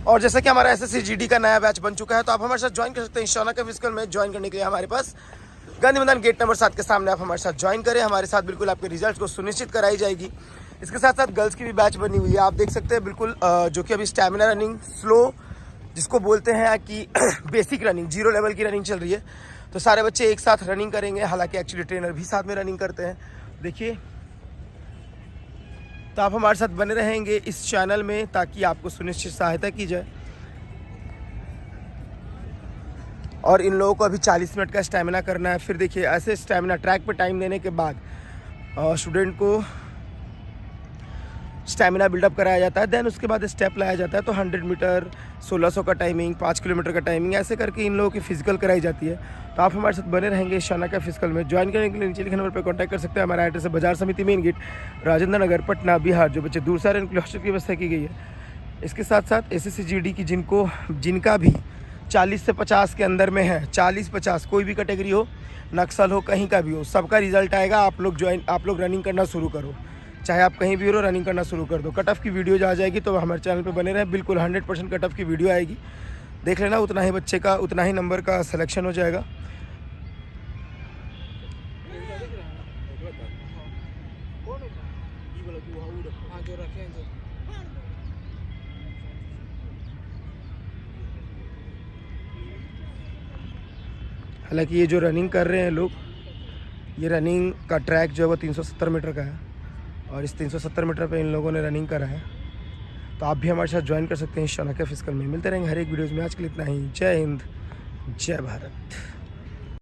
और जैसा कि हमारा SSC का नया बैच बन चुका है, तो आप हमारे साथ ज्वाइन कर सकते हैं शौनक फिजिकल में। ज्वाइन करने के लिए हमारे पास गांधी मैदान गेट नंबर 7 के सामने आप हमारे साथ ज्वाइन करें। हमारे साथ बिल्कुल आपके रिजल्ट को सुनिश्चित कराई जाएगी। इसके साथ साथ गर्ल्स की भी बैच बनी हुई है, आप देख सकते हैं बिल्कुल, जो कि अभी स्टैमिना रनिंग स्लो जिसको बोलते हैं कि बेसिक रनिंग 0 लेवल की रनिंग चल रही है। तो सारे बच्चे एक साथ रनिंग करेंगे, हालांकि एक्चुअली ट्रेनर भी साथ में रनिंग करते हैं। देखिए, तो आप हमारे साथ बने रहेंगे इस चैनल में ताकि आपको सुनिश्चित सहायता की जाए। और इन लोगों को अभी 40 मिनट का स्टैमिना करना है। फिर देखिए, ऐसे स्टैमिना ट्रैक पे टाइम देने के बाद स्टूडेंट को स्टैमिना बिल्डअप कराया जाता है। देन उसके बाद स्टेप लाया जाता है। तो 100 मीटर 1600 का टाइमिंग, 5 किलोमीटर का टाइमिंग, ऐसे करके इन लोगों की फिजिकल कराई जाती है। तो आप हमारे साथ बने रहेंगे शौनक फिजिकल में। ज्वाइन करने के लिए नीचे लिखे नंबर पर कॉन्टैक्ट कर सकते हैं। हमारा एड्रेस है बाजार समिति मेन गेट, राजेंद्र नगर, पटना, बिहार। जो बच्चे दूर से आ रहे हैं उनके लिए हॉस्टल की व्यवस्था की गई है। इसके साथ साथ SSC की जिनका भी 40 से 50 के अंदर में है, 40-50 कोई भी कैटेगरी हो, नक्सल हो, कहीं का भी हो, सबका रिजल्ट आएगा। आप लोग रनिंग करना शुरू करो, चाहे आप कहीं भी हो, रनिंग करना शुरू कर दो। कट ऑफ की वीडियो आ जाएगी तो हमारे चैनल पे बने रहे। बिल्कुल 100% कट ऑफ की वीडियो आएगी, देख लेना। उतना ही बच्चे का उतना ही नंबर का सिलेक्शन हो जाएगा। हालांकि ये जो रनिंग कर रहे हैं लोग, ये रनिंग का ट्रैक जो है वो 370 मीटर का है और इस 370 मीटर पे इन लोगों ने रनिंग करा है। तो आप भी हमारे साथ ज्वाइन कर सकते हैं शौनक फिजिकल में। मिलते रहेंगे हर एक वीडियोज़ में। आज के लिए इतना ही। जय हिंद, जय भारत।